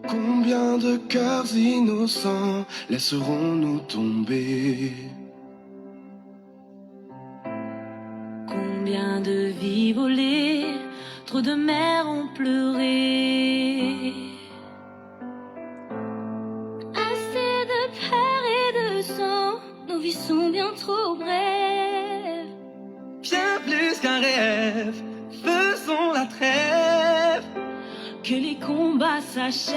Combien de cœurs innocents laisserons-nous tomber? Combien de vies volées, trop de mères ont pleuré. Assez de peur et de sang, nos vies sont bien trop brèves. Bien plus qu'un rêve, faisons la trêve. Que les combats s'achèvent.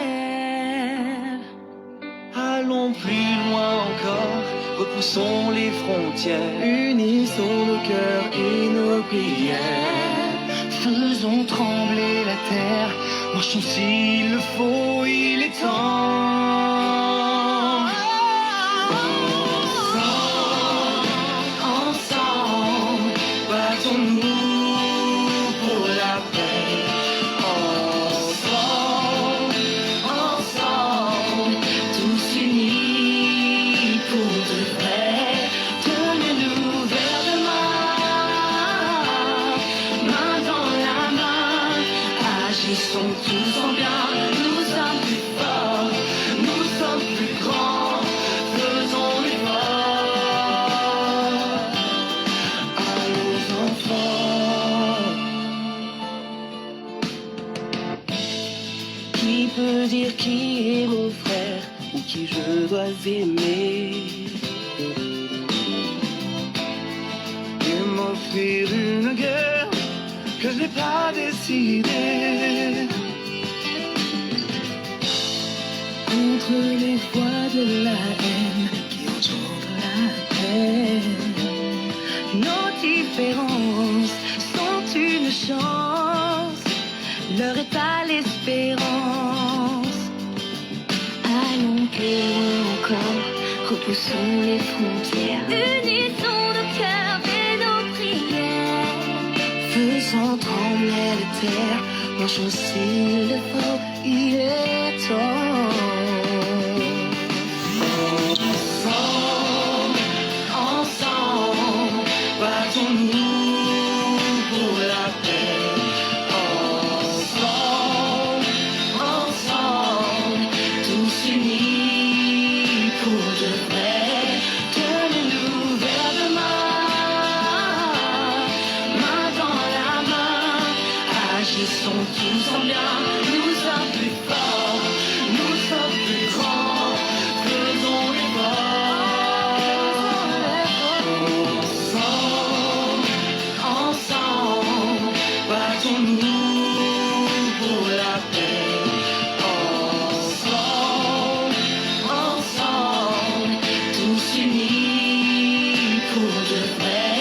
Allons plus loin encore, repoussons les frontières. Unissons nos cœurs et nos prières. Faisons trembler la terre, marchons s'il le faut, il est temps. Ensemble, battons-nous pour la paix. Ensemble, tous unis pour de vrai. Tenez-nous vers demain, main dans la main. Agissons tous en bien, nous sommes plus forts, nous sommes plus grands. Faisons l'effort à nos enfants. Qui peut dire qui est mon frère ou qui je dois aimer? Et m'offrir une guerre que je n'ai pas décidée. Contre les voix de la haine qui engendrent la haine. Nos différences sont une chance, l'heure est à l'espérance. Allons plus loin encore, repoussons les frontières. Unissons nos cœurs et nos prières. Faisons trembler la terre, marchons s'il le faut, il est temps. Ensemble, battons-nous pour la paix. Ensemble, tous unis pour de vrai. Tenez-nous vers demain, main dans la main. Agissons tous en bien, nous sommes plus forts, nous sommes plus grands. Faisons ensemble, battons-nous pour la paix. Ensemble, tous unis pour de vrai.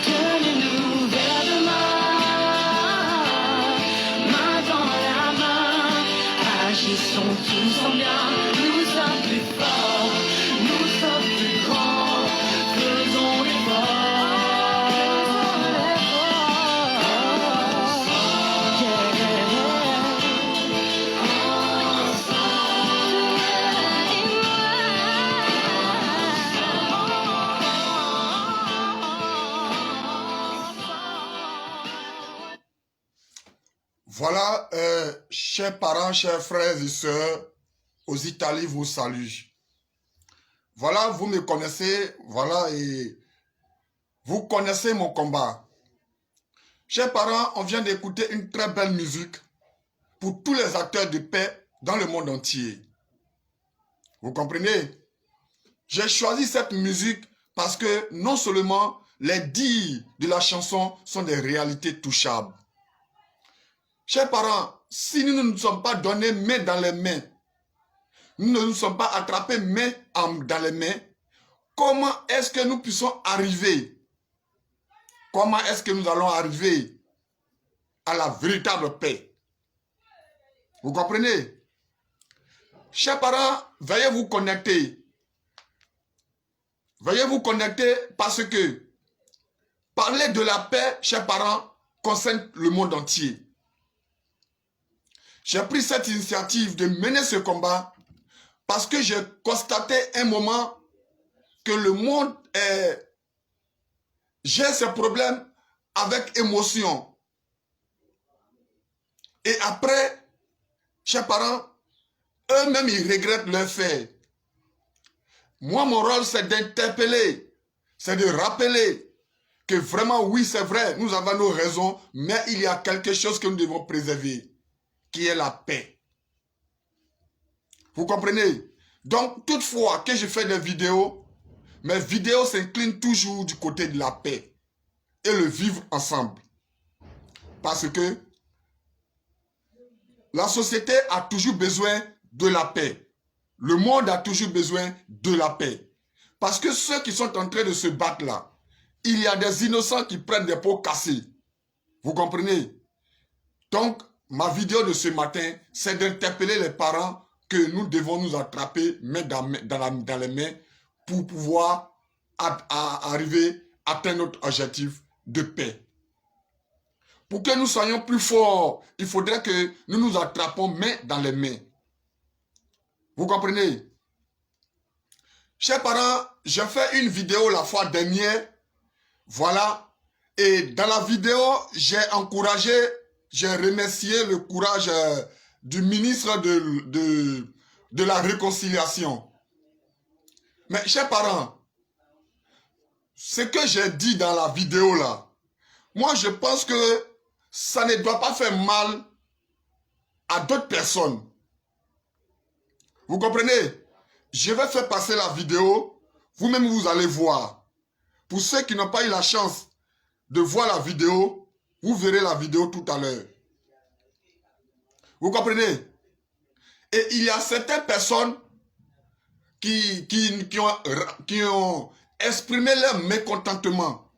Tenez-nous vers demain, main dans la main. Agissons tous en bien, nous sommes plus forts, nous sommes plus grands. Faisons l'effort. Voilà, chers parents, chers frères et sœurs, aux Italiens vous saluent. Voilà, vous me connaissez, voilà, et vous connaissez mon combat. Chers parents, on vient d'écouter une très belle musique pour tous les acteurs de paix dans le monde entier. Vous comprenez? J'ai choisi cette musique parce que non seulement les dires de la chanson sont des réalités touchables. Chers parents, si nous ne nous sommes pas donnés main dans les mains, nous ne nous sommes pas attrapés main dans les mains, comment est-ce que nous puissions arriver? Comment est-ce que nous allons arriver à la véritable paix? Vous comprenez? Chers parents, veuillez vous connecter. Veuillez vous connecter parce que parler de la paix, chers parents, concerne le monde entier. J'ai pris cette initiative de mener ce combat parce que j'ai constaté un moment que le monde gère ses problèmes avec émotion. Et après, chers parents, eux-mêmes, ils regrettent leur fait. Moi, mon rôle, c'est d'interpeller, c'est de rappeler que vraiment, oui, c'est vrai, nous avons nos raisons, mais il y a quelque chose que nous devons préserver, qui est la paix. Vous comprenez? Donc, toutefois que je fais des vidéos, mes vidéos s'inclinent toujours du côté de la paix et le vivre ensemble. Parce que la société a toujours besoin de la paix. Le monde a toujours besoin de la paix. Parce que ceux qui sont en train de se battre là, il y a des innocents qui prennent des pots cassés. Vous comprenez? Donc, ma vidéo de ce matin, c'est d'interpeller les parents que nous devons nous attraper main dans les mains pour pouvoir arriver à atteindre notre objectif de paix. Pour que nous soyons plus forts, il faudrait que nous nous attrapons main dans les mains. Vous comprenez? Chers parents, j'ai fait une vidéo la fois dernière. Voilà. Et dans la vidéo, j'ai encouragé, j'ai remercié le courage du ministre de la réconciliation. Mais chers parents, ce que j'ai dit dans la vidéo là, moi je pense que ça ne doit pas faire mal à d'autres personnes. Vous comprenez? Je vais faire passer la vidéo, vous-même vous allez voir. Pour ceux qui n'ont pas eu la chance de voir la vidéo, vous verrez la vidéo tout à l'heure. Vous comprenez? Et il y a certaines personnes qui ont exprimé leur mécontentement.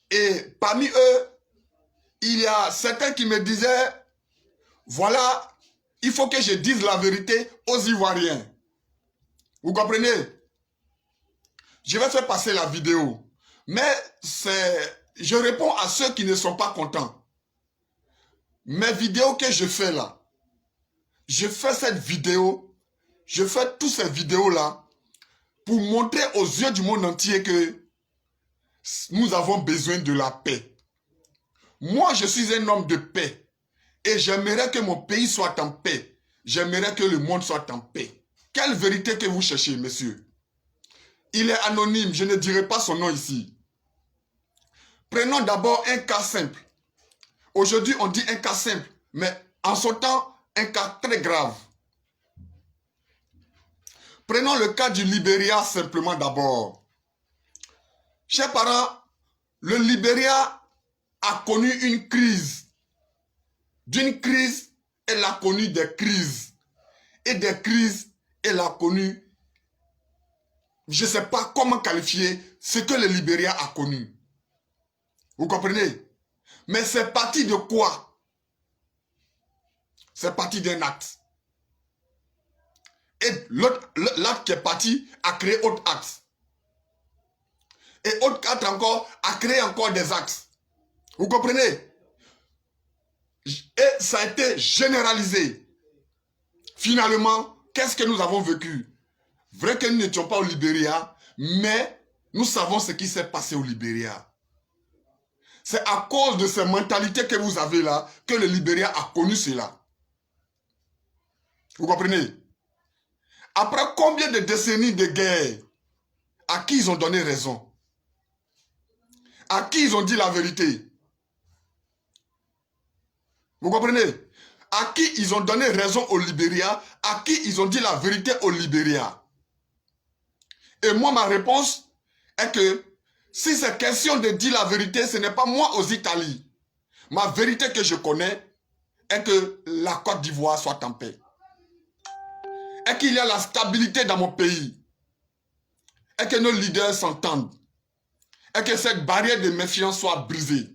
Et parmi eux, il y a certains qui me disaient, voilà, il faut que je dise la vérité aux Ivoiriens. Vous comprenez? Je vais faire passer la vidéo. Mais je réponds à ceux qui ne sont pas contents. Mes vidéos que je fais là, je fais cette vidéo, je fais toutes ces vidéos-là pour montrer aux yeux du monde entier que nous avons besoin de la paix. Moi, je suis un homme de paix. Et j'aimerais que mon pays soit en paix. J'aimerais que le monde soit en paix. Quelle vérité que vous cherchez, monsieur? Il est anonyme, je ne dirai pas son nom ici. Prenons d'abord un cas simple. Aujourd'hui, on dit un cas simple, mais en son temps, un cas très grave. Prenons le cas du Libéria simplement d'abord. Chers parents, le Libéria a connu une crise. D'une crise, elle a connu des crises. Et des crises, elle a connu, je ne sais pas comment qualifier ce que le Libéria a connu. Vous comprenez? Mais c'est parti de quoi? C'est parti d'un acte. Et l'acte qui est parti a créé autre acte. Et autre acte encore a créé encore des actes. Vous comprenez? Et ça a été généralisé. Finalement, qu'est-ce que nous avons vécu? Vrai que nous n'étions pas au Libéria, mais nous savons ce qui s'est passé au Libéria. C'est à cause de ces mentalités que vous avez là que le Libéria a connu cela. Vous comprenez? Après combien de décennies de guerre, à qui ils ont donné raison? À qui ils ont dit la vérité? Vous comprenez? À qui ils ont donné raison au Libéria? À qui ils ont dit la vérité au Libéria? Et moi, ma réponse est que si c'est question de dire la vérité, ce n'est pas moi aux Italies. Ma vérité que je connais est que la Côte d'Ivoire soit en paix. Et qu'il y a la stabilité dans mon pays. Et que nos leaders s'entendent. Et que cette barrière de méfiance soit brisée.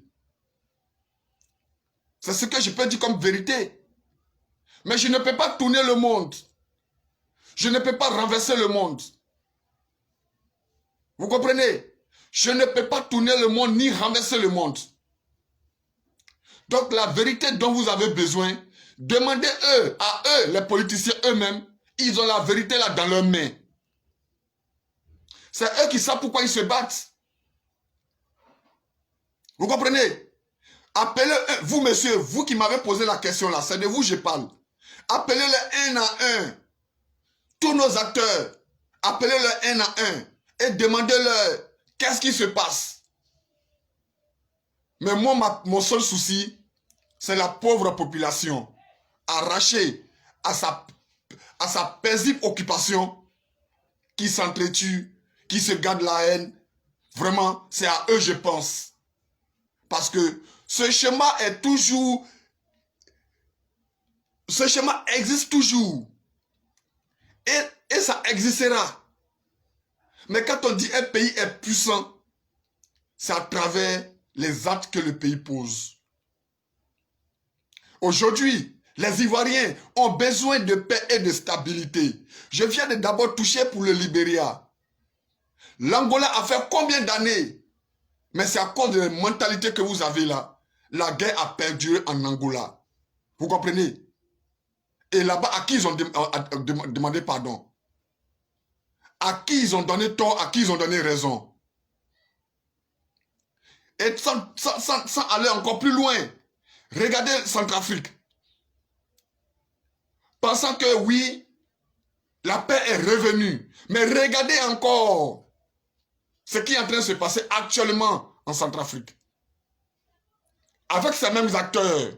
C'est ce que je peux dire comme vérité. Mais je ne peux pas tourner le monde. Je ne peux pas renverser le monde. Vous comprenez? Je ne peux pas tourner le monde ni renverser le monde. Donc la vérité dont vous avez besoin, demandez à eux, les politiciens eux-mêmes, ils ont la vérité là dans leurs mains. C'est eux qui savent pourquoi ils se battent. Vous comprenez? Appelez-eux, vous monsieur, vous qui m'avez posé la question là, c'est de vous que je parle. Appelez-les un à un. tous nos acteurs, appelez-les un à un et demandez-leur qu'est-ce qui se passe. Mais moi, mon seul souci, c'est la pauvre population arrachée à sa paisible occupation, qui s'entretue, qui se garde la haine. Vraiment, c'est à eux je pense. Parce que ce schéma est toujours... Ce schéma existe toujours. Et ça existera. Mais quand on dit un pays est puissant, c'est à travers les actes que le pays pose. Aujourd'hui, les Ivoiriens ont besoin de paix et de stabilité. Je viens de d'abord toucher pour le Libéria. L'Angola a fait combien d'années? Mais c'est à cause de la mentalité que vous avez là. La guerre a perduré en Angola. Vous comprenez? Et là-bas, à qui ils ont demandé pardon? À qui ils ont donné tort? À qui ils ont donné raison? Et sans aller encore plus loin, regardez Centrafrique. Pensant que oui, la paix est revenue. Mais regardez encore ce qui est en train de se passer actuellement en Centrafrique. Avec ces mêmes acteurs.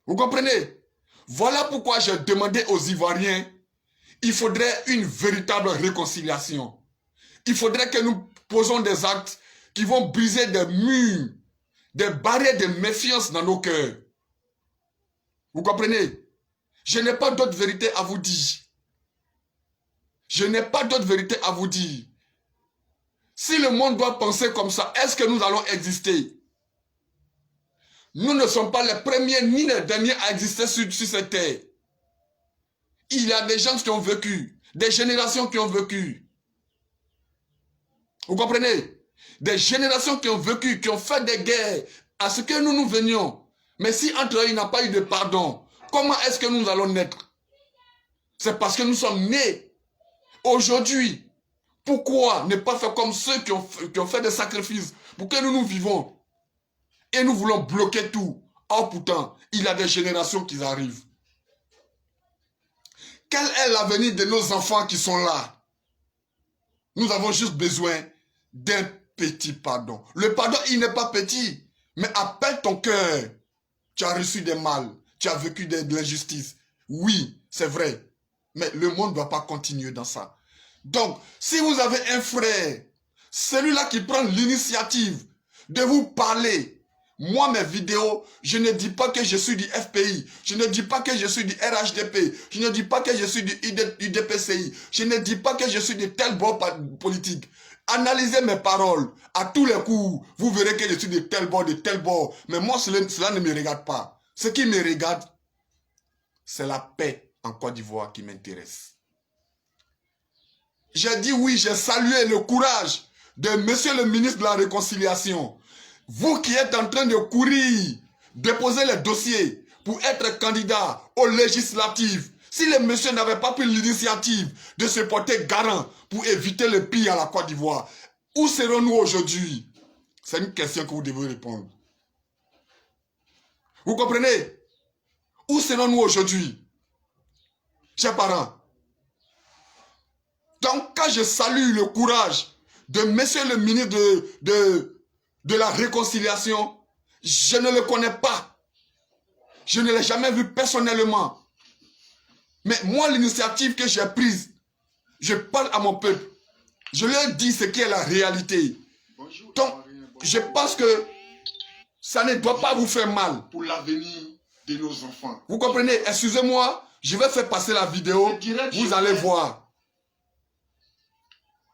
Vous comprenez? Voilà pourquoi j'ai demandé aux Ivoiriens, il faudrait une véritable réconciliation. Il faudrait que nous posons des actes qui vont briser des murs, des barrières de méfiance dans nos cœurs. Vous comprenez? Je n'ai pas d'autre vérité à vous dire. Je n'ai pas d'autre vérité à vous dire. Si le monde doit penser comme ça, est-ce que nous allons exister? Nous ne sommes pas les premiers ni les derniers à exister sur cette terre. Il y a des gens qui ont vécu, des générations qui ont vécu. Vous comprenez? Des générations qui ont vécu, qui ont fait des guerres à ce que nous venions. Mais si entre eux il n'y a pas eu de pardon, comment est-ce que nous allons naître? C'est parce que nous sommes nés. Aujourd'hui, pourquoi ne pas faire comme ceux qui ont fait des sacrifices pour que nous vivons? Et nous voulons bloquer tout. Or pourtant, il y a des générations qui arrivent. Quel est l'avenir de nos enfants qui sont là? Nous avons juste besoin d'un petit pardon. Le pardon, il n'est pas petit. Mais appelle ton cœur. Tu as reçu des mal. Tu as vécu de l'injustice. Oui, c'est vrai. Mais le monde ne doit pas continuer dans ça. Donc, si vous avez un frère, celui-là qui prend l'initiative de vous parler, moi, mes vidéos, je ne dis pas que je suis du FPI, je ne dis pas que je suis du RHDP, je ne dis pas que je suis du UDPCI, je ne dis pas que je suis de tel bord politique. Analysez mes paroles à tous les coups, vous verrez que je suis de tel bord, mais moi, cela ne me regarde pas. Ce qui me regarde, c'est la paix en Côte d'Ivoire qui m'intéresse. J'ai dit oui, j'ai salué le courage de monsieur le ministre de la Réconciliation. Vous qui êtes en train de courir, déposer les dossiers pour être candidat aux législatives, si le monsieur n'avait pas pris l'initiative de se porter garant pour éviter le pire à la Côte d'Ivoire, où serons-nous aujourd'hui? C'est une question que vous devez répondre. Vous comprenez? Où serons-nous aujourd'hui? Chers parents. Donc, quand je salue le courage de monsieur le ministre de la Réconciliation, je ne le connais pas. Je ne l'ai jamais vu personnellement. Mais moi, l'initiative que j'ai prise, je parle à mon peuple. Je leur dis ce qui est la réalité. Donc, je pense que ça ne doit pas vous faire mal pour l'avenir de nos enfants. Vous comprenez? Excusez-moi, je vais faire passer la vidéo. Vous allez voir.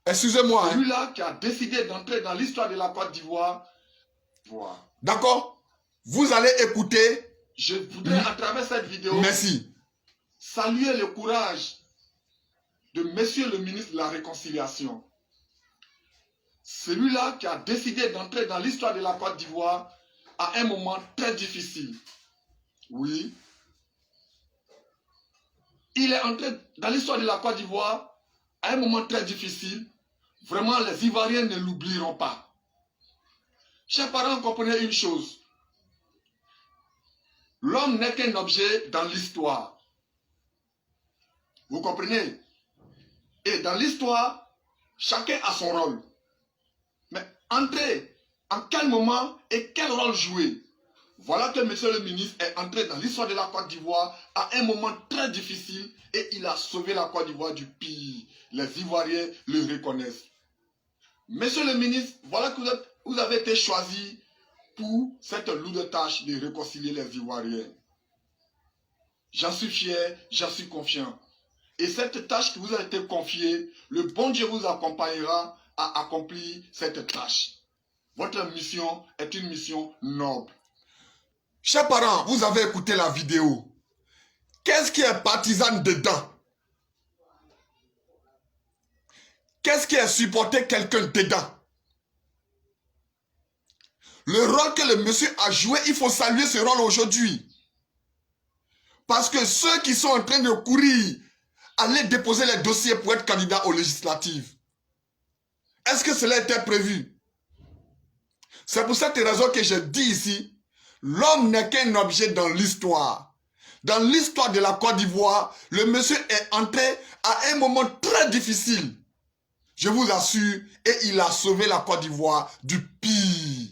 Excusez-moi. Celui-là qui a décidé d'entrer dans l'histoire de la Côte d'Ivoire. D'accord? Vous allez écouter. Je voudrais à travers cette vidéo. Merci. Saluer le courage de monsieur le ministre de la Réconciliation. Celui-là qui a décidé d'entrer dans l'histoire de la Côte d'Ivoire à un moment très difficile. Oui. Il est entré dans l'histoire de la Côte d'Ivoire à un moment très difficile. Vraiment, les Ivoiriens ne l'oublieront pas. Chers parents, comprenez une chose. L'homme n'est qu'un objet dans l'histoire. Vous comprenez? Et dans l'histoire, chacun a son rôle. Mais entrer, en quel moment et quel rôle jouer? Voilà que monsieur le ministre est entré dans l'histoire de la Côte d'Ivoire à un moment très difficile et il a sauvé la Côte d'Ivoire du pire. Les Ivoiriens le reconnaissent. Monsieur le ministre, voilà que vous avez été choisi pour cette lourde tâche de réconcilier les Ivoiriens. J'en suis fier, j'en suis confiant. Et cette tâche qui vous a été confiée, le bon Dieu vous accompagnera à accomplir cette tâche. Votre mission est une mission noble. Chers parents, vous avez écouté la vidéo. Qu'est-ce qui est partisan dedans? Qu'est-ce qui est supporté quelqu'un dedans? Le rôle que le monsieur a joué, il faut saluer ce rôle aujourd'hui. Parce que ceux qui sont en train de courir, aller déposer les dossiers pour être candidat aux législatives, est-ce que cela était prévu? C'est pour cette raison que je dis ici, l'homme n'est qu'un objet dans l'histoire. Dans l'histoire de la Côte d'Ivoire, le monsieur est entré à un moment très difficile. Je vous assure, et il a sauvé la Côte d'Ivoire du pire.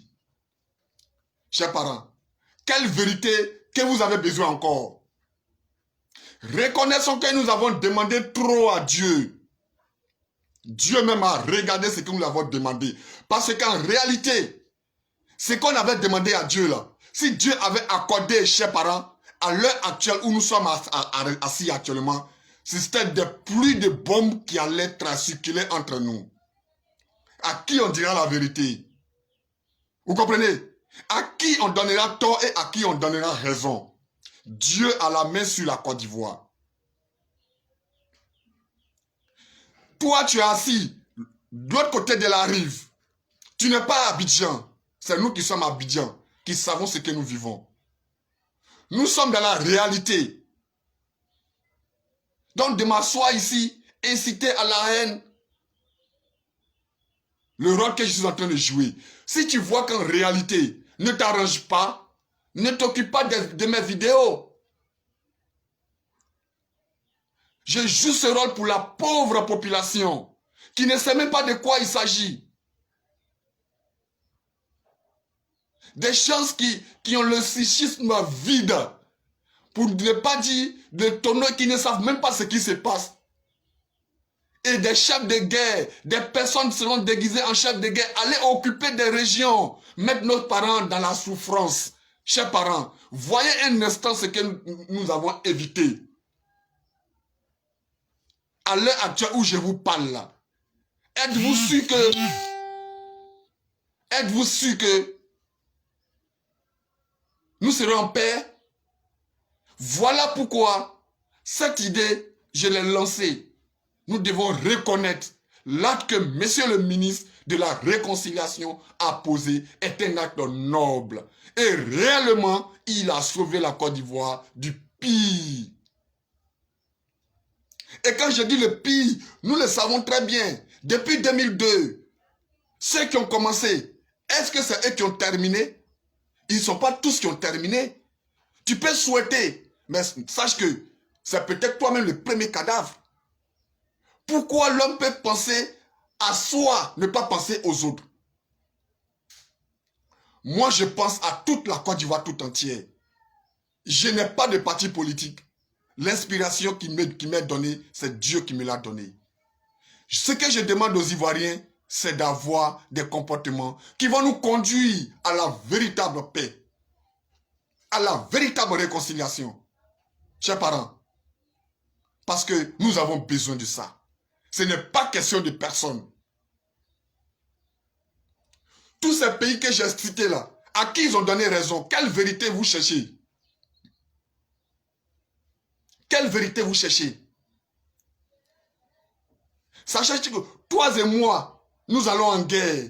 Chers parents, quelle vérité que vous avez besoin encore? Reconnaissons que nous avons demandé trop à Dieu. Dieu même a regardé ce que nous avons demandé. Parce qu'en réalité, ce qu'on avait demandé à Dieu là, si Dieu avait accordé, chers parents, à l'heure actuelle où nous sommes assis actuellement, c'était des pluies de bombes qui allaient circuler entre nous. À qui on dira la vérité? Vous comprenez? À qui on donnera tort et à qui on donnera raison? Dieu a la main sur la Côte d'Ivoire. Toi, tu es assis de l'autre côté de la rive. Tu n'es pas à Abidjan. C'est nous qui sommes à Abidjan, qui savons ce que nous vivons. Nous sommes dans la réalité. Donc de m'asseoir ici, inciter à la haine, le rôle que je suis en train de jouer. Si tu vois qu'en réalité, ne t'arrange pas, ne t'occupe pas de mes vidéos. Je joue ce rôle pour la pauvre population qui ne sait même pas de quoi il s'agit. Des gens qui ont le psychisme vide, pour ne pas dire de tonneaux qui ne savent même pas ce qui se passe. Et des chefs de guerre, des personnes seront déguisées en chefs de guerre, aller occuper des régions, mettre nos parents dans la souffrance. Chers parents, voyez un instant ce que nous avons évité. À l'heure actuelle où je vous parle là, êtes-vous sûr que nous serons en paix? Voilà pourquoi cette idée, je l'ai lancée. Nous devons reconnaître l'acte que monsieur le ministre de la Réconciliation a posé est un acte noble. Et réellement, il a sauvé la Côte d'Ivoire du pire. Et quand je dis le pire, nous le savons très bien. Depuis 2002, ceux qui ont commencé, est-ce que c'est eux qui ont terminé? Ils ne sont pas tous qui ont terminé. Tu peux souhaiter, mais sache que c'est peut-être toi-même le premier cadavre. Pourquoi l'homme peut penser à soi, ne pas penser aux autres? Moi, je pense à toute la Côte d'Ivoire tout entière. Je n'ai pas de parti politique. L'inspiration qui m'est donnée, c'est Dieu qui me l'a donnée. Ce que je demande aux Ivoiriens, c'est d'avoir des comportements qui vont nous conduire à la véritable paix, à la véritable réconciliation. Chers parents, parce que nous avons besoin de ça. Ce n'est pas question de personne. Tous ces pays que j'ai cités là, à qui ils ont donné raison? Quelle vérité vous cherchez? Quelle vérité vous cherchez? Sachez que toi et moi, nous allons en guerre.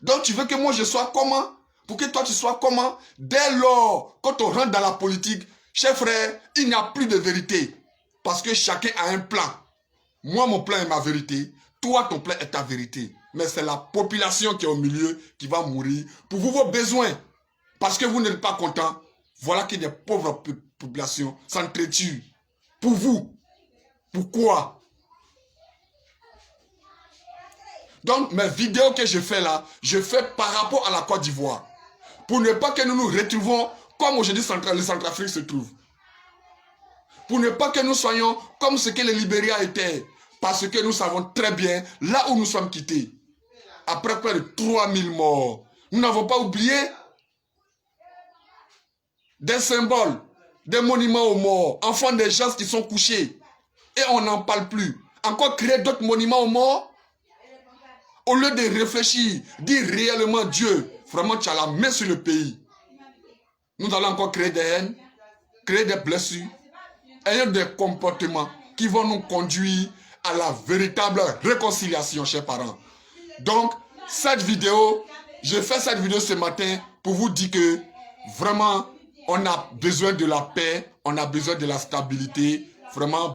Donc tu veux que moi je sois comment? Pour que toi tu sois comment? Dès lors, quand on rentre dans la politique, chers frères, il n'y a plus de vérité. Parce que chacun a un plan. Moi, mon plan est ma vérité. Toi, ton plan est ta vérité. Mais c'est la population qui est au milieu qui va mourir pour vos besoins. Parce que vous n'êtes pas content. Voilà que des pauvres populations s'entretuent. Pour vous. Pourquoi? Donc, mes vidéos que je fais là, je fais par rapport à la Côte d'Ivoire. Pour ne pas que nous nous retrouvons comme aujourd'hui le Centrafrique se trouve. Pour ne pas que nous soyons comme ce que le Libéria était. Parce que nous savons très bien là où nous sommes quittés. Après près de 3000 morts. Nous n'avons pas oublié des symboles, des monuments aux morts, enfants des gens qui sont couchés. Et on n'en parle plus. Encore créer d'autres monuments aux morts. Au lieu de réfléchir, dire réellement Dieu, vraiment tu as la main sur le pays. Nous allons encore créer des haines, créer des blessures, ayant des comportements qui vont nous conduire à la véritable réconciliation, chers parents. Donc, cette vidéo, je fais cette vidéo ce matin pour vous dire que vraiment, on a besoin de la paix, on a besoin de la stabilité, vraiment.